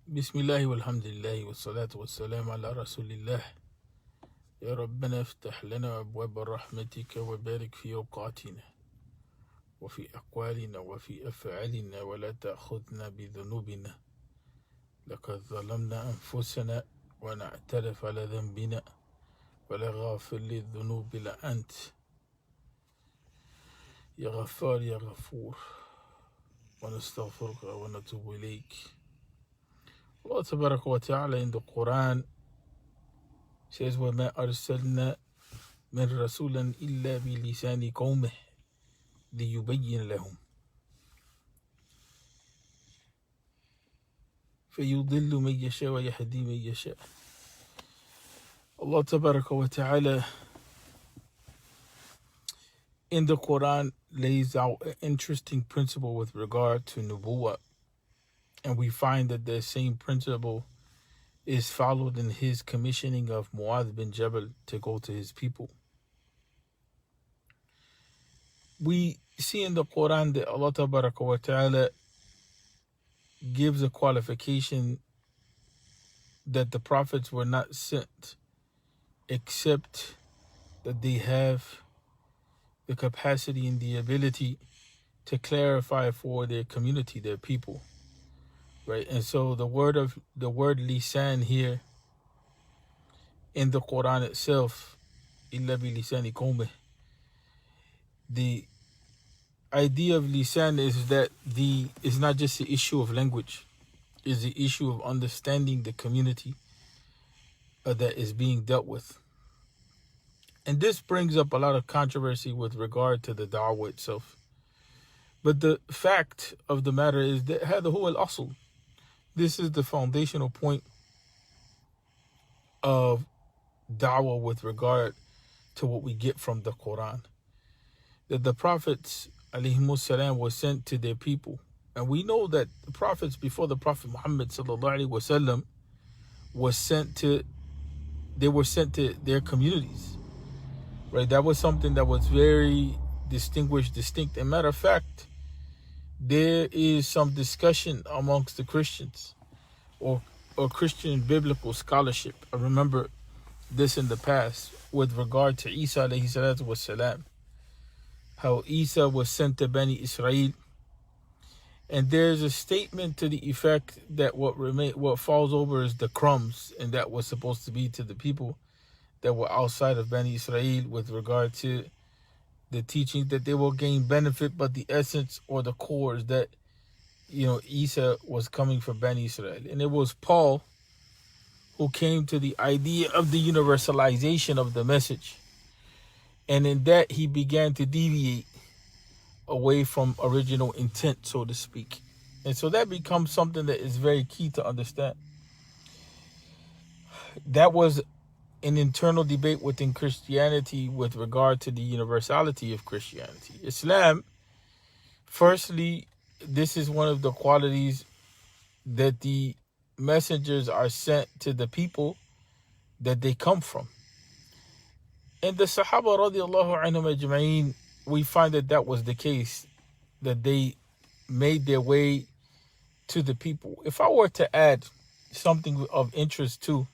بسم الله والحمد لله والصلاة والسلام على رسول الله. يا ربنا افتح لنا أبواب رحمتك وبارك في أوقاتنا وفي أقوالنا وفي أفعالنا ولا تأخذنا بذنوبنا. لقد ظلمنا أنفسنا ونعترف على ذنبنا ولا غافر للذنوب إلا أنت يا غفار يا غفور ونستغفرك ونتوب إليك. Allah Tabaraka wa Ta'ala in the Quran says, وَمَا أَرْسَلْنَا مِن رَسُولًا إِلَّا بِلِسَانِ قَوْمِهِ لِيُبَيِّنَ لَهُمْ فَيُضِلُّ مَن يَشَاءُ وَيَهْدِي مَن يَشَاءُ. Allah Tabaraka wa Ta'ala in the Quran lays out an interesting principle with regard to nubuwwah. And we find that the same principle is followed in his commissioning of Muaadh bin Jabal to go to his people. We see in the Quran that Allah Ta'ala gives a qualification that the prophets were not sent except that they have the capacity and the ability to clarify for their community, their people. Right, and so the word lisan here in the Quran itself, illa bi lisani qawmih. The idea of lisan is that it's not just the issue of language, it's the issue of understanding the community that is being dealt with. And this brings up a lot of controversy with regard to the da'wah itself. But the fact of the matter is that هذا هو الأصل. This is the foundational point of da'wah with regard to what we get from the Quran. That the prophets, alayhimus salam, were sent to their people. And we know that the prophets before the Prophet Muhammad sallallahu alaihi wasallam were sent to their communities. Right? That was something that was very distinct. And matter of fact, there is some discussion amongst the Christians or Christian biblical scholarship. I remember this in the past with regard to Isa alayhi salatu wassalam. How Isa was sent to Bani Israel. And there's a statement to the effect that what falls over is the crumbs, and that was supposed to be to the people that were outside of Bani Israel with regard to the teaching that they will gain benefit, but the essence or the core is that, Isa was coming from Bani Israel. And it was Paul who came to the idea of the universalization of the message. And in that, he began to deviate away from original intent, so to speak. And so that becomes something that is very key to understand. That was an internal debate within Christianity with regard to the universality of Christianity. Islam, firstly, this is one of the qualities that the messengers are sent to the people that they come from. And the Sahaba radiallahu anhum ajma'in, we find that was the case, that they made their way to the people. If I were to add something of interest too,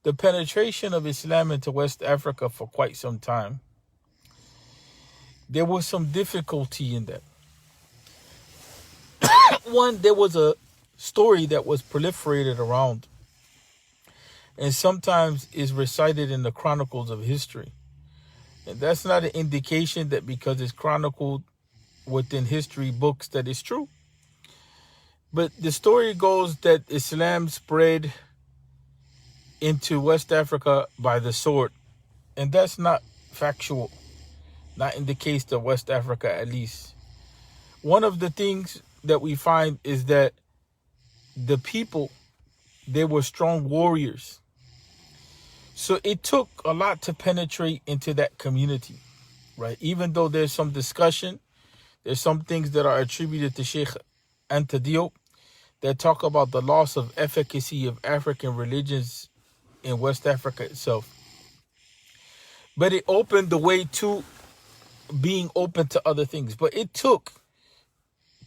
the penetration of Islam into West Africa for quite some time, there was some difficulty in that. One, there was a story that was proliferated around and sometimes is recited in the chronicles of history. And that's not an indication that because it's chronicled within history books that it's true. But the story goes that Islam spread into West Africa by the sword. And that's not factual. Not in the case of West Africa, at least. One of the things that we find is that the people, they were strong warriors. So it took a lot to penetrate into that community, right? Even though there's some discussion, there's some things that are attributed to Shaikh and to Diop that talk about the loss of efficacy of African religions in West Africa itself. But it opened the way to being open to other things. But it took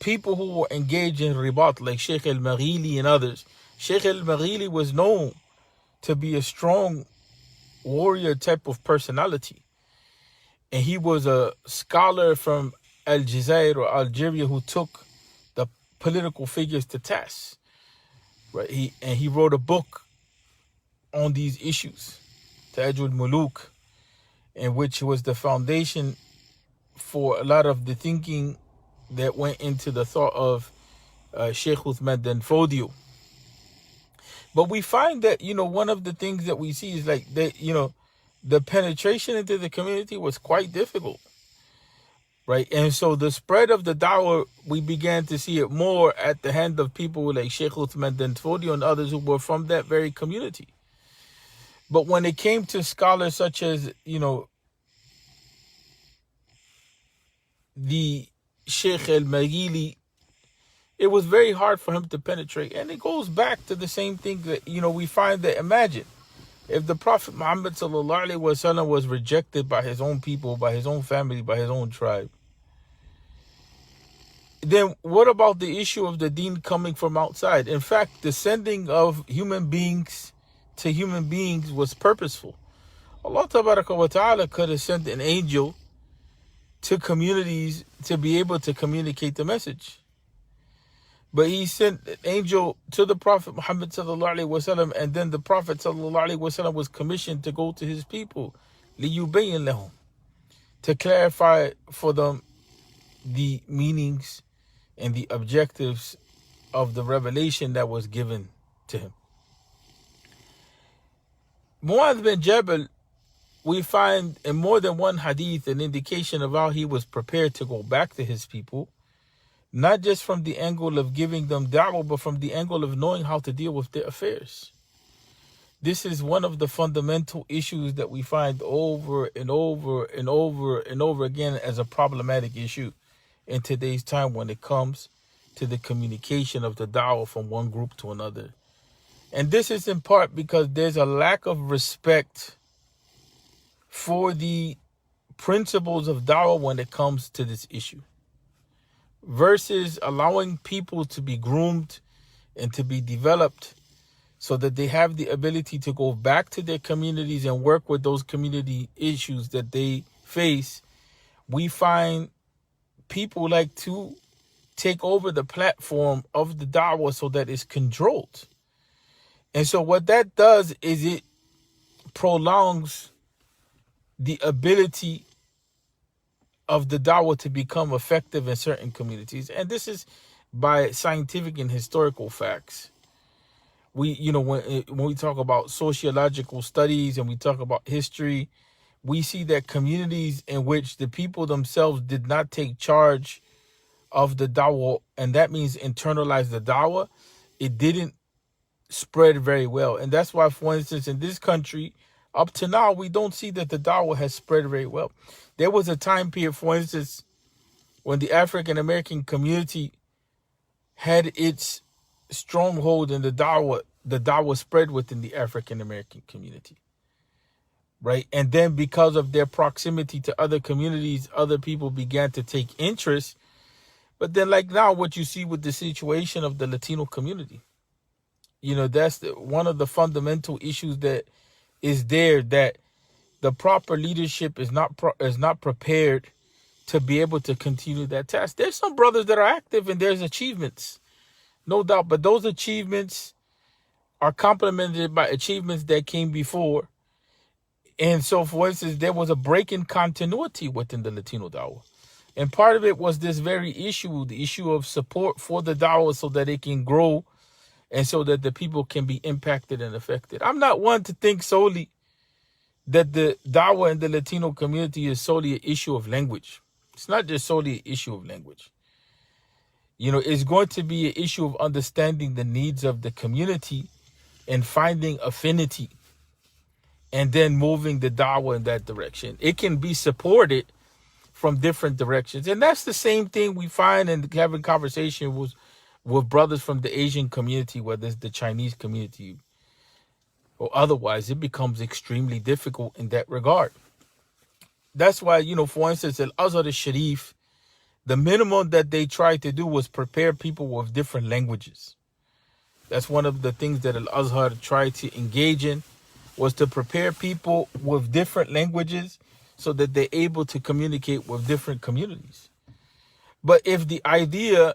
people who were engaged in ribat, like Shaykh al-Maghili and others. Shaykh al-Maghili was known to be a strong warrior type of personality. And he was a scholar from Aljazair or Algeria who took the political figures to task. Right? He wrote a book on these issues, Tajul Muluk, in which was the foundation for a lot of the thinking that went into the thought of Sheikh Uthman bin Fodio. But we find that, one of the things that we see is like that, the penetration into the community was quite difficult. Right. And so the spread of the dawah, we began to see it more at the hand of people like Sheikh Uthman bin Fodio and others who were from that very community. But when it came to scholars such as, the Sheikh al-Maghili, it was very hard for him to penetrate. And it goes back to the same thing that, we find that, imagine, if the Prophet Muhammad sallallahu alaihi wasallam was rejected by his own people, by his own family, by his own tribe, then what about the issue of the deen coming from outside? In fact, the sending of human beings to human beings was purposeful. Allah Tabaraka wa Ta'ala could have sent an angel to communities to be able to communicate the message. But he sent an angel to the Prophet Muhammad sallallahu alaihi wasallam, and then the Prophet sallallahu alaihi wasallam was commissioned to go to his people, liyubayyin lahum, to clarify for them the meanings and the objectives of the revelation that was given to him. Muaadh bin Jabal, we find in more than one hadith an indication of how he was prepared to go back to his people, not just from the angle of giving them da'wah, but from the angle of knowing how to deal with their affairs. This is one of the fundamental issues that we find over and over and over and over again as a problematic issue in today's time when it comes to the communication of the da'wah from one group to another. And this is in part because there's a lack of respect for the principles of da'wah when it comes to this issue, versus allowing people to be groomed and to be developed so that they have the ability to go back to their communities and work with those community issues that they face. We find people like to take over the platform of the da'wah so that it's controlled. And so what that does is it prolongs the ability of the da'wah to become effective in certain communities. And this is by scientific and historical facts. We, when we talk about sociological studies and we talk about history, we see that communities in which the people themselves did not take charge of the da'wah, and that means internalize the da'wah, it didn't spread very well. And that's why, for instance, in this country, up to now, we don't see that the da'wah has spread very well. There was a time period, for instance, when the African American community had its stronghold in the da'wah spread within the African American community. Right? And then because of their proximity to other communities, other people began to take interest. But then like now, what you see with the situation of the Latino community, that's one of the fundamental issues that is there, that the proper leadership is not prepared to be able to continue that task. There's some brothers that are active and there's achievements, no doubt, but those achievements are complemented by achievements that came before. And so, for instance, there was a break in continuity within the Latino da'wah. And part of it was this very issue, the issue of support for the da'wah so that it can grow and so that the people can be impacted and affected. I'm not one to think solely that the da'wah in the Latino community is solely an issue of language. It's not just solely an issue of language. It's going to be an issue of understanding the needs of the community and finding affinity and then moving the da'wah in that direction. It can be supported from different directions. And that's the same thing we find in having conversation with brothers from the Asian community, whether it's the Chinese community or otherwise. It becomes extremely difficult in that regard. That's why, for instance, Al-Azhar al-Sharif The minimum that they tried to do was prepare people with different languages. That's one of the things that Al-Azhar tried to engage in, was to prepare people with different languages so that they're able to communicate with different communities. But if the idea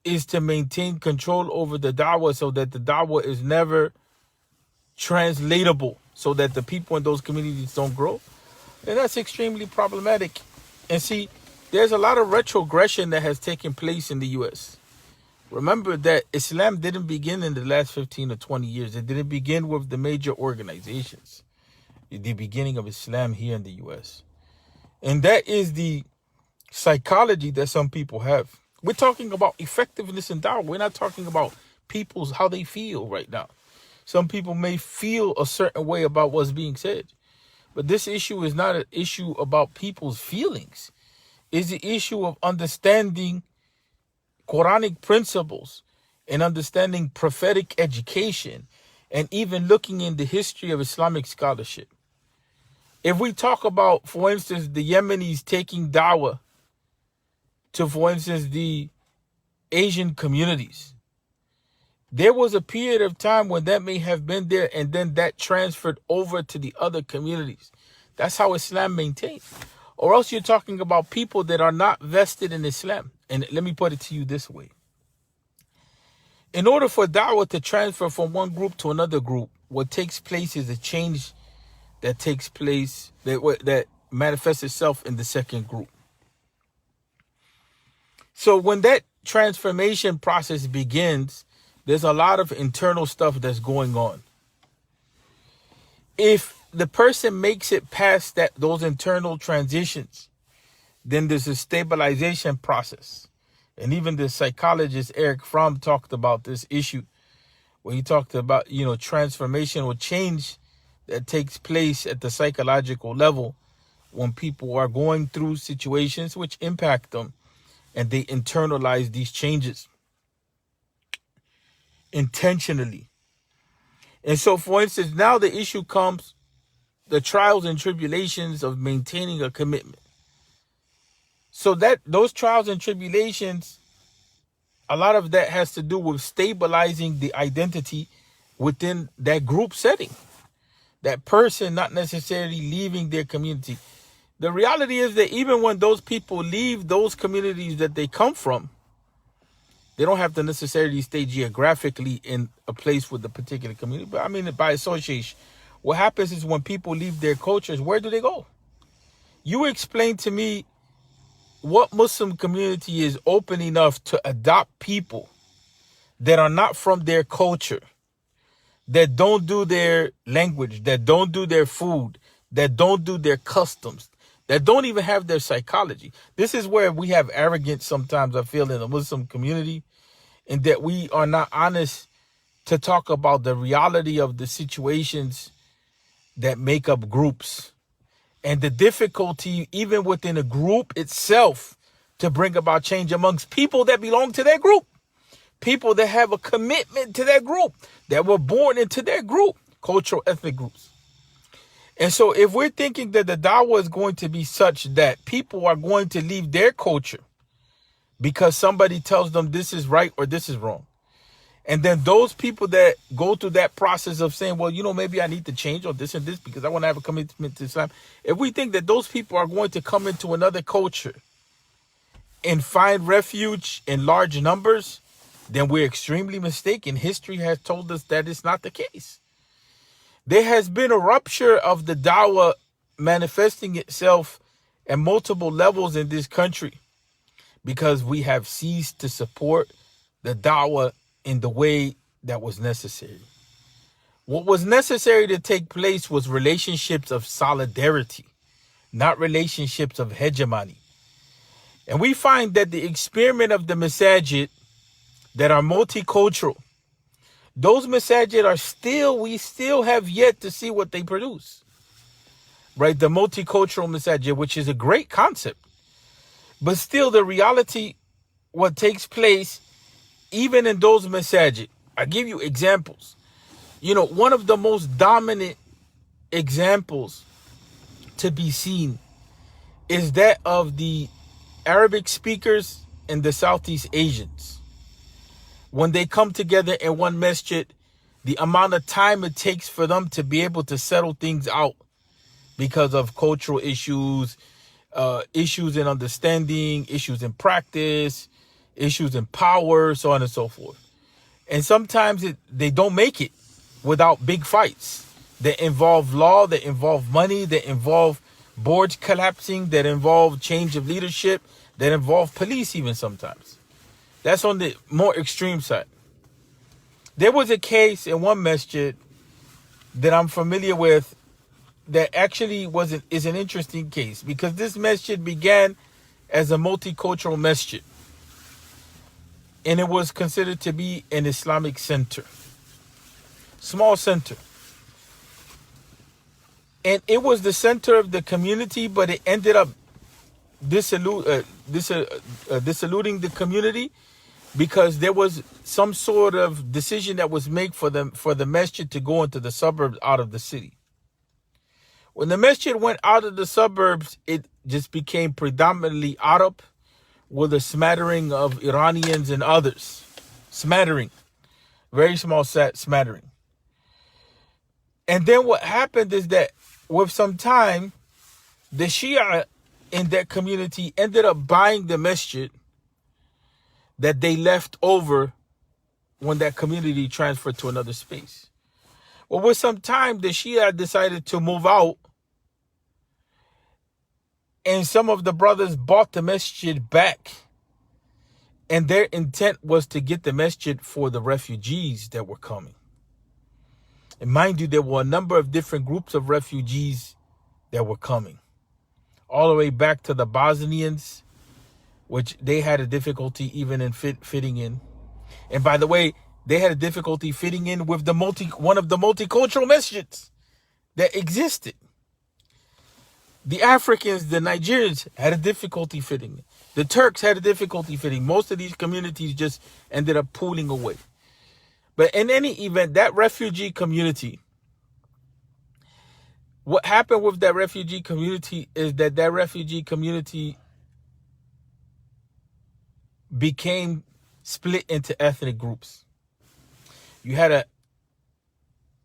is to maintain control over the da'wah so that the da'wah is never translatable, so that the people in those communities don't grow, then that's extremely problematic. And see, there's a lot of retrogression that has taken place in the U.S. Remember that Islam didn't begin in the last 15 or 20 years. It didn't begin with the major organizations. The beginning of Islam here in the U.S. And that is the psychology that some people have. We're talking about effectiveness in da'wah. We're not talking about people's, how they feel right now. Some people may feel a certain way about what's being said. But this issue is not an issue about people's feelings. It's the issue of understanding Quranic principles and understanding prophetic education and even looking in the history of Islamic scholarship. If we talk about, for instance, the Yemenis taking da'wah to, for instance, the Asian communities, there was a period of time when that may have been there and then that transferred over to the other communities. That's how Islam maintained. Or else you're talking about people that are not vested in Islam. And let me put it to you this way. In order for da'wah to transfer from one group to another group, what takes place is a change that takes place, that manifests itself in the second group. So when that transformation process begins, there's a lot of internal stuff that's going on. If the person makes it past those internal transitions, then there's a stabilization process. And even the psychologist Erich Fromm talked about this issue, where he talked about, transformational change that takes place at the psychological level when people are going through situations which impact them and they internalize these changes intentionally. And so, for instance, now the issue comes, the trials and tribulations of maintaining a commitment. So that those trials and tribulations, a lot of that has to do with stabilizing the identity within that group setting. That person not necessarily leaving their community. The reality is that even when those people leave those communities that they come from, they don't have to necessarily stay geographically in a place with a particular community. But I mean, by association, what happens is when people leave their cultures, where do they go? You explain to me what Muslim community is open enough to adopt people that are not from their culture, that don't do their language, that don't do their food, that don't do their customs, that don't even have their psychology. This is where we have arrogance sometimes, I feel, in the Muslim community, and that we are not honest to talk about the reality of the situations that make up groups and the difficulty even within a group itself to bring about change amongst people that belong to their group, people that have a commitment to their group, that were born into their group, cultural, ethnic groups. And so if we're thinking that the da'wah is going to be such that people are going to leave their culture because somebody tells them this is right or this is wrong, and then those people that go through that process of saying, well, maybe I need to change or this and this because I want to have a commitment to Islam. If we think that those people are going to come into another culture and find refuge in large numbers, then we're extremely mistaken. History has told us that it's not the case. There has been a rupture of the da'wah manifesting itself at multiple levels in this country because we have ceased to support the da'wah in the way that was necessary. What was necessary to take place was relationships of solidarity, not relationships of hegemony. And we find that the experiment of the masajid that are multicultural, those masajid we still have yet to see what they produce. Right? The multicultural masajid, which is a great concept. But still the reality, what takes place even in those masajid, I give you examples. One of the most dominant examples to be seen is that of the Arabic speakers and the Southeast Asians, when they come together in one masjid, the amount of time it takes for them to be able to settle things out because of cultural issues, issues in understanding, issues in practice, issues in power, so on and so forth. And sometimes they don't make it without big fights that involve law, that involve money, that involve boards collapsing, that involve change of leadership, that involve police even sometimes. That's on the more extreme side. There was a case in one masjid that I'm familiar with that actually is an interesting case, because this masjid began as a multicultural masjid, and it was considered to be an Islamic center, small center. And it was the center of the community, but it ended up disiluding the community, because there was some sort of decision that was made for the masjid to go into the suburbs out of the city. When the masjid went out of the suburbs, it just became predominantly Arab, with a smattering of Iranians and others. Smattering. Very small smattering. And then what happened is that with some time, the Shia in that community ended up buying the masjid that they left over when that community transferred to another space. Well, with some time, the Shia decided to move out, and some of the brothers bought the masjid back. And their intent was to get the masjid for the refugees that were coming. And mind you, there were a number of different groups of refugees that were coming. All the way back to the Bosnians, which they had a difficulty even in fitting in. And by the way, they had a difficulty fitting in with one of the multicultural masjids that existed. The Africans, the Nigerians, had a difficulty fitting in. The Turks had a difficulty fitting. Most of these communities just ended up pooling away. But in any event, that refugee community, what happened with that refugee community is that refugee community became split into ethnic groups. You had a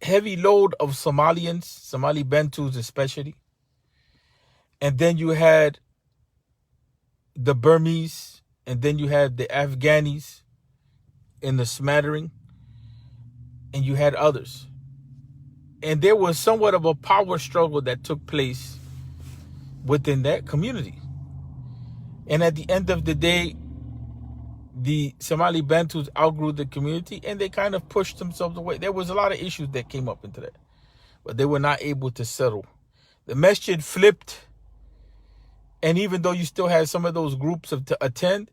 heavy load of Somalians, Somali Bantus especially. And then you had the Burmese, and then you had the Afghanis in the smattering, and you had others. And there was somewhat of a power struggle that took place within that community. And at the end of the day, the Somali Bantus outgrew the community, and they kind of pushed themselves away. There was a lot of issues that came up into that, but they were not able to settle. The masjid flipped. And even though you still had some of those groups to attend,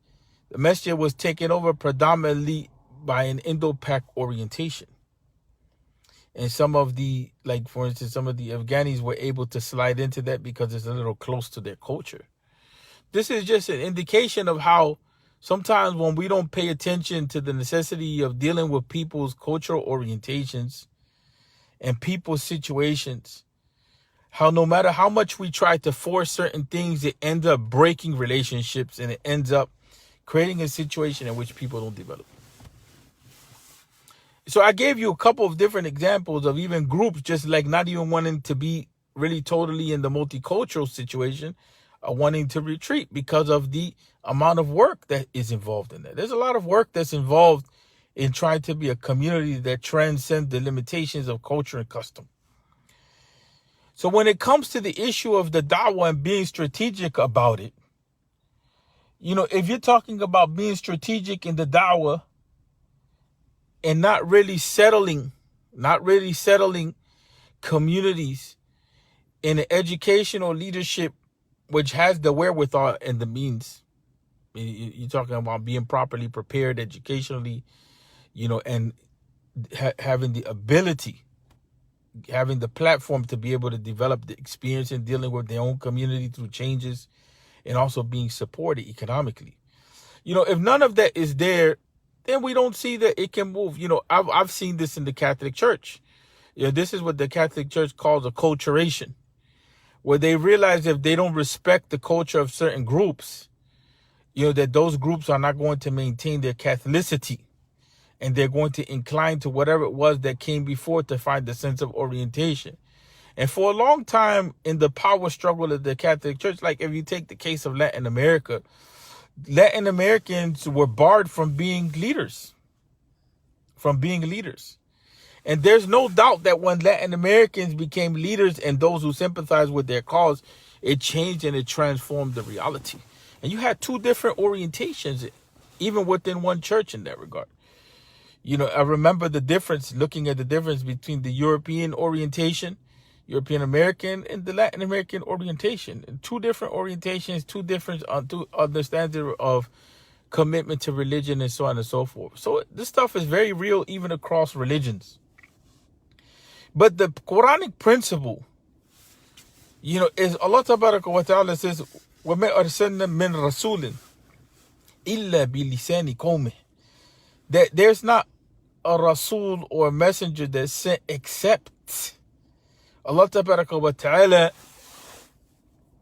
the masjid was taken over predominantly by an Indo-Pak orientation. And some of the, like for instance, some of the Afghanis were able to slide into that because it's a little close to their culture. This is just an indication of how sometimes when we don't pay attention to the necessity of dealing with people's cultural orientations and people's situations, how no matter how much we try to force certain things, it ends up breaking relationships, and it ends up creating a situation in which people don't develop. So I gave you a couple of different examples of even groups just like not even wanting to be really totally in the multicultural situation, wanting to retreat because of the amount of work that is involved in that. There's a lot of work that's involved in trying to be a community that transcends the limitations of culture and custom. So when it comes to the issue of the da'wah and being strategic about it, you know, if you're talking about being strategic in the da'wah and not really settling communities in an educational leadership which has the wherewithal and the means, you're talking about being properly prepared educationally, you know, and having the ability, having the platform to be able to develop the experience in dealing with their own community through changes, and also being supported economically. You know, if none of that is there, then we don't see that it can move. You know, I've seen this in the Catholic Church. You know, this is what the Catholic Church calls acculturation, where they realize if they don't respect the culture of certain groups, that those groups are not going to maintain their Catholicity, and they're going to incline to whatever it was that came before to find a sense of orientation. And for a long time in the power struggle of the Catholic Church, like if you take the case of Latin America, Latin Americans were barred from being leaders. And there's no doubt that when Latin Americans became leaders and those who sympathized with their cause, it changed and it transformed the reality. And you had two different orientations, even within one church in that regard. I remember looking at the difference between the European orientation, European American, and the Latin American orientation. And two different orientations, two different understanding of commitment to religion and so on and so forth. So this stuff is very real even across religions. But the Quranic principle, is Allah Tabaraka wa Ta'ala says, وَمَا أَرْسَلْنَا مِن رَسُولٍ إِلَّا بِلِسَانِ قَوْمِهِ. That there's not a Rasul or a messenger that's sent except Allah Tabaraka wa Ta'ala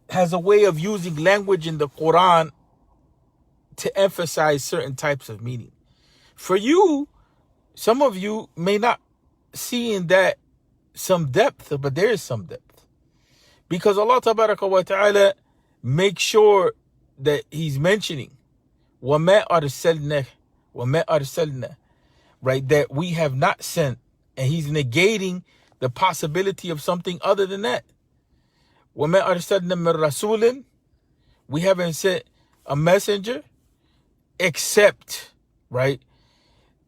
has a way of using language in the Quran to emphasize certain types of meaning. For you, some of you may not see in that some depth, but there is some depth. Because Allah Tabaraka wa Ta'ala makes sure that He's mentioning وَمَا أَرْسَلْنَا, right, that we have not sent, and He's negating the possibility of something other than that. وَمَا أَرْسَلْنَا مِن رَسُولٍ, we haven't sent a messenger except, right,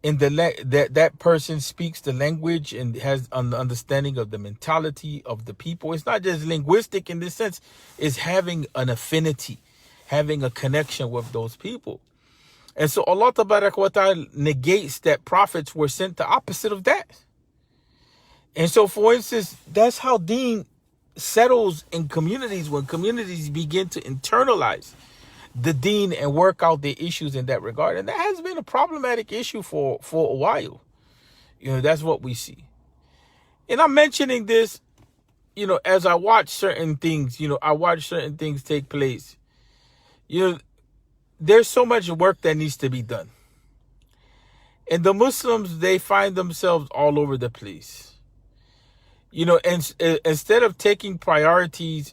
in that person speaks the language and has an understanding of the mentality of the people. It's not just linguistic in this sense, it's having an affinity, having a connection with those people. And so Allah Tabaraka wa Ta'ala negates that prophets were sent the opposite of that. And so, for instance, that's how deen settles in communities, when communities begin to internalize the deen and work out their issues in that regard. And that has been a problematic issue for a while. That's what we see. And I'm mentioning this, as I watch certain things, take place. There's so much work that needs to be done. And the Muslims, they find themselves all over the place. And instead of taking priorities,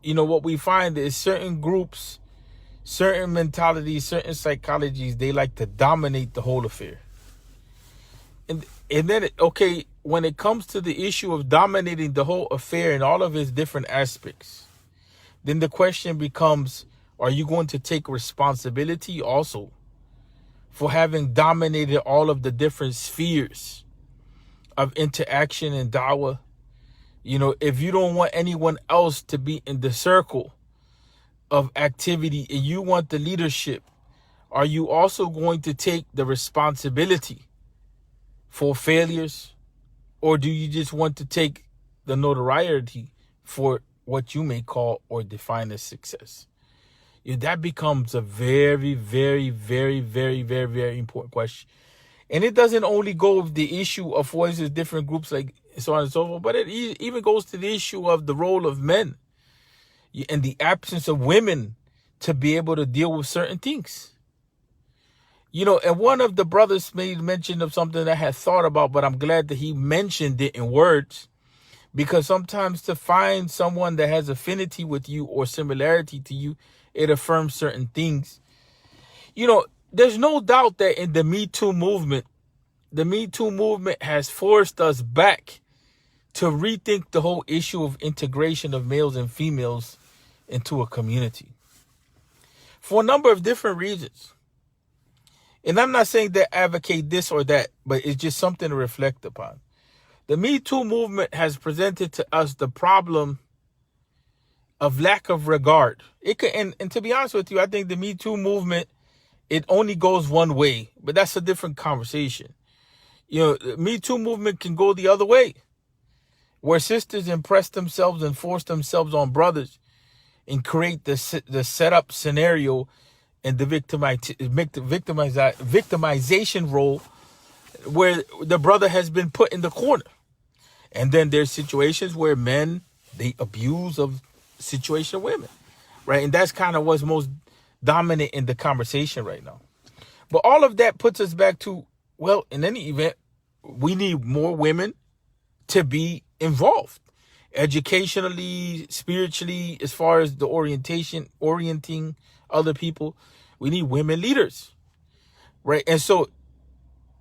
what we find is certain groups, certain mentalities, certain psychologies, they like to dominate the whole affair. And then, when it comes to the issue of dominating the whole affair in all of its different aspects, then the question becomes, are you going to take responsibility also for having dominated all of the different spheres of interaction and da'wah? If you don't want anyone else to be in the circle of activity and you want the leadership, are you also going to take the responsibility for failures? Or do you just want to take the notoriety for what you may call or define as success? That becomes a very, very, very, very, very, very important question. And it doesn't only go with the issue of what is different groups like so on and so forth, but it even goes to the issue of the role of men and the absence of women to be able to deal with certain things. And one of the brothers made mention of something that I had thought about, but I'm glad that he mentioned it in words, because sometimes to find someone that has affinity with you or similarity to you, it affirms certain things. There's no doubt that in the Me Too movement has forced us back to rethink the whole issue of integration of males and females into a community for a number of different reasons. And I'm not saying that advocate this or that, but it's just something to reflect upon. The Me Too movement has presented to us the problem of lack of regard. And to be honest with you, I think the Me Too movement, it only goes one way, but that's a different conversation. The Me Too movement can go the other way, where sisters impress themselves and force themselves on brothers and create the setup scenario and the victimization role where the brother has been put in the corner. And then there's situations where men, they abuse of situation women, right? And that's kind of what's most dominant in the conversation right now. But all of that puts us back to, well, in any event, we need more women to be involved educationally, spiritually, as far as the orienting other people. We need women leaders, right? And so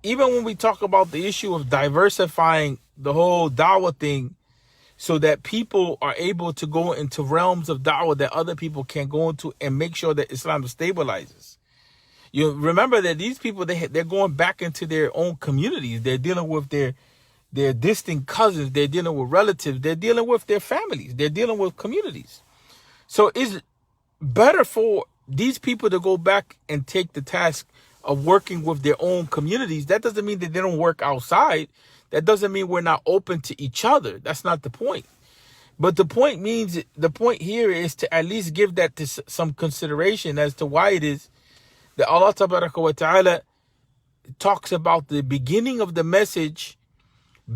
even when we talk about the issue of diversifying the whole dawah thing so that people are able to go into realms of dawah that other people can't go into and make sure that Islam stabilizes. You remember that these people, they're going back into their own communities. They're dealing with their distant cousins. They're dealing with relatives. They're dealing with their families. They're dealing with communities. So it's better for these people to go back and take the task of working with their own communities. That doesn't mean that they don't work outside. That doesn't mean we're not open to each other. That's not the point. But the point here is to at least give that to some consideration as to why it is that Allah wa ta'ala talks about the beginning of the message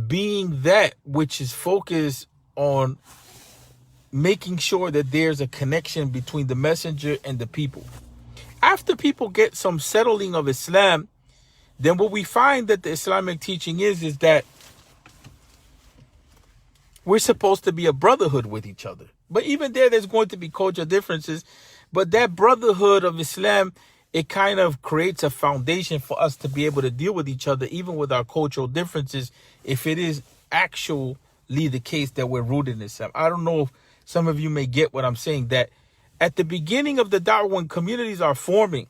being that which is focused on making sure that there's a connection between the messenger and the people. After people get some settling of Islam, then what we find that the Islamic teaching is that we're supposed to be a brotherhood with each other. But even there's going to be cultural differences. But that brotherhood of Islam, it kind of creates a foundation for us to be able to deal with each other, even with our cultural differences, if it is actually the case that we're rooted in Islam. I don't know if some of you may get what I'm saying, that at the beginning of the da'wah, when communities are forming,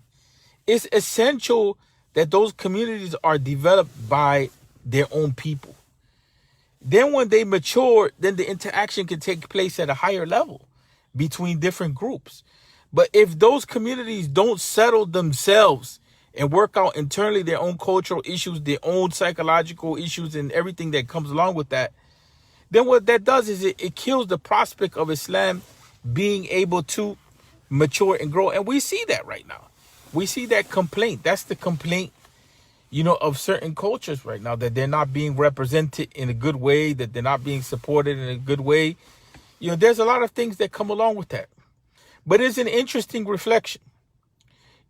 it's essential that those communities are developed by their own people. Then when they mature, then the interaction can take place at a higher level between different groups. But if those communities don't settle themselves and work out internally their own cultural issues, their own psychological issues, and everything that comes along with that, then what that does is it kills the prospect of Islam being able to mature and grow. And we see that right now. We see that complaint. That's the complaint, of certain cultures right now, that they're not being represented in a good way, that they're not being supported in a good way. There's a lot of things that come along with that. But it's an interesting reflection.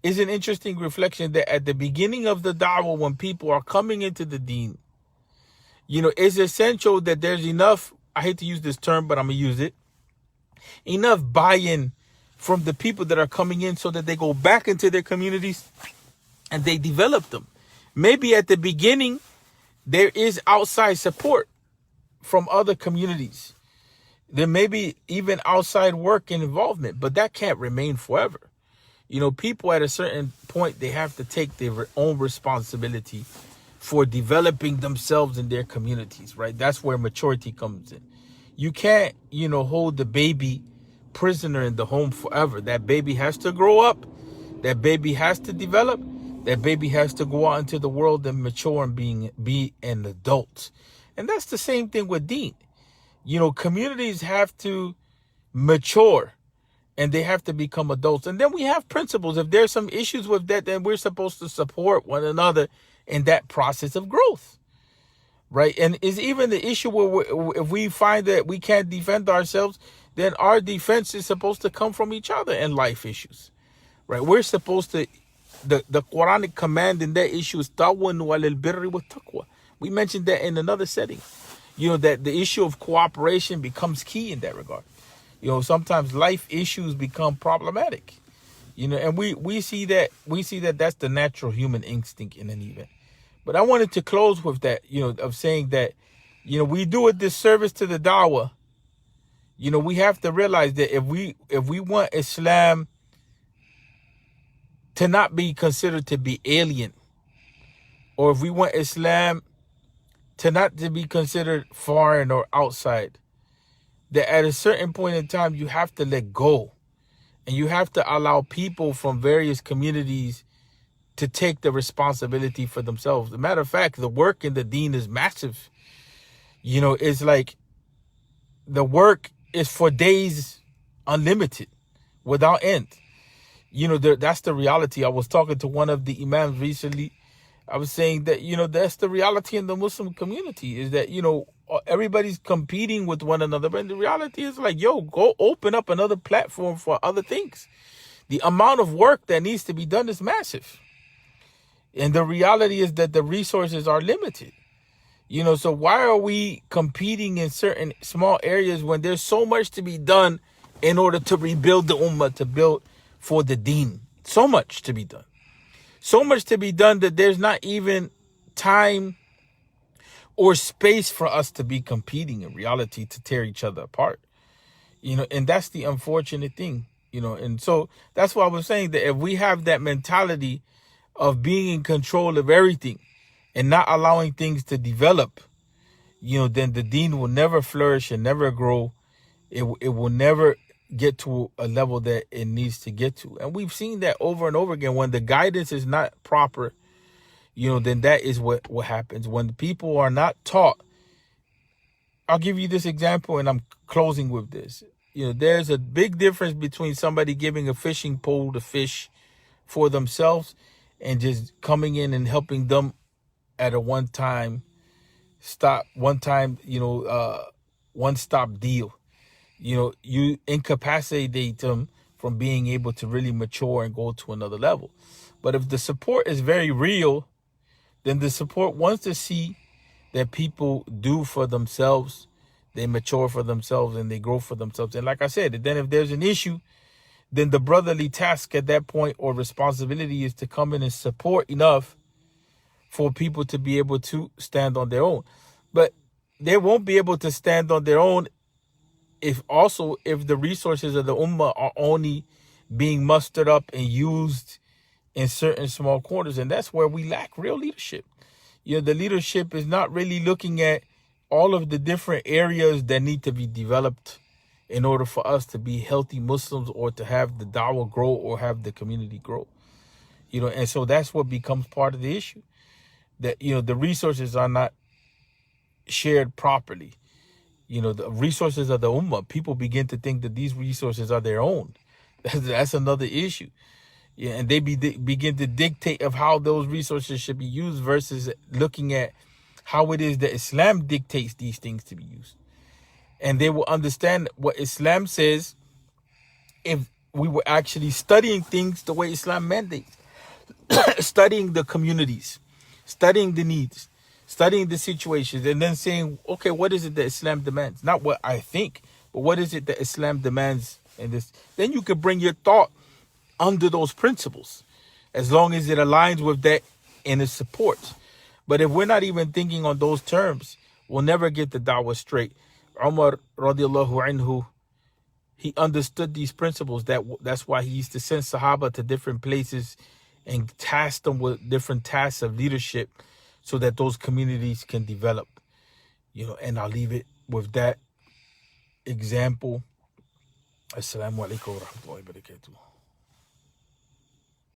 It's an interesting reflection that at the beginning of the da'wah, when people are coming into the deen, it's essential that there's enough, I hate to use this term, but I'm going to use it, enough buy-in from the people that are coming in so that they go back into their communities and they develop them. Maybe at the beginning, there is outside support from other communities. There may be even outside work and involvement, but that can't remain forever. People at a certain point, they have to take their own responsibility for developing themselves in their communities, right? That's where maturity comes in. You can't, hold the baby prisoner in the home forever. That baby has to grow up. That baby has to develop. That baby has to go out into the world and mature and be an adult. And that's the same thing with deen. Communities have to mature and they have to become adults. And then we have principles. If there's some issues with that, then we're supposed to support one another in that process of growth, right? And is even the issue where if we find that we can't defend ourselves, then our defense is supposed to come from each other in life issues, right? We're supposed to, the Quranic command in that issue is ta'awanu 'alal birri wat taqwa. We mentioned that in another setting, that the issue of cooperation becomes key in that regard. Sometimes life issues become problematic, and we see that that's the natural human instinct in an event. But I wanted to close with that, of saying that, we do a disservice to the da'wah. We have to realize that if we want Islam to not be considered to be alien, or if we want Islam to not to be considered foreign or outside, that at a certain point in time, you have to let go. And you have to allow people from various communities to take the responsibility for themselves. As a matter of fact, the work in the deen is massive. It's like the work is for days unlimited, without end. That's the reality. I was talking to one of the imams recently. I was saying that, that's the reality in the Muslim community, is that, everybody's competing with one another. But the reality is like, go open up another platform for other things. The amount of work that needs to be done is massive. And the reality is that the resources are limited. So why are we competing in certain small areas when there's so much to be done in order to rebuild the ummah, to build for the deen? So much to be done. So much to be done that there's not even time or space for us to be competing in reality, to tear each other apart. And that's the unfortunate thing, and so that's why I was saying that if we have that mentality of being in control of everything and not allowing things to develop, then the deen will never flourish and never grow. It will never get to a level that it needs to get to. And we've seen that over and over again. When the guidance is not proper, then that is what happens. When the people are not taught. I'll give you this example, and I'm closing with this. There's a big difference between somebody giving a fishing pole to fish for themselves and just coming in and helping them at a one-stop deal. You incapacitate them from being able to really mature and go to another level. But if the support is very real, then the support wants to see that people do for themselves, they mature for themselves, and they grow for themselves. And like I said, then if there's an issue, then the brotherly task at that point or responsibility is to come in and support enough for people to be able to stand on their own. But they won't be able to stand on their own if the resources of the ummah are only being mustered up and used in certain small corners. And that's where we lack real leadership. The leadership is not really looking at all of the different areas that need to be developed in order for us to be healthy Muslims or to have the da'wah grow or have the community grow. And so that's what becomes part of the issue. That, the resources are not shared properly. The resources of the ummah, people begin to think that these resources are their own. That's another issue. And they begin to dictate of how those resources should be used versus looking at how it is that Islam dictates these things to be used. And they will understand what Islam says if we were actually studying things the way Islam mandates. Studying the communities, studying the needs, studying the situations, and then saying, okay, what is it that Islam demands? Not what I think, but what is it that Islam demands in this? Then you could bring your thought under those principles, as long as it aligns with that and it supports. But if we're not even thinking on those terms, we'll never get the da'wah straight. Umar radiallahu anhu, he understood these principles. That's why he used to send Sahaba to different places and task them with different tasks of leadership so that those communities can develop. And I'll leave it with that example. Assalamu alaikum wa rahmatullahi wa barakatuh.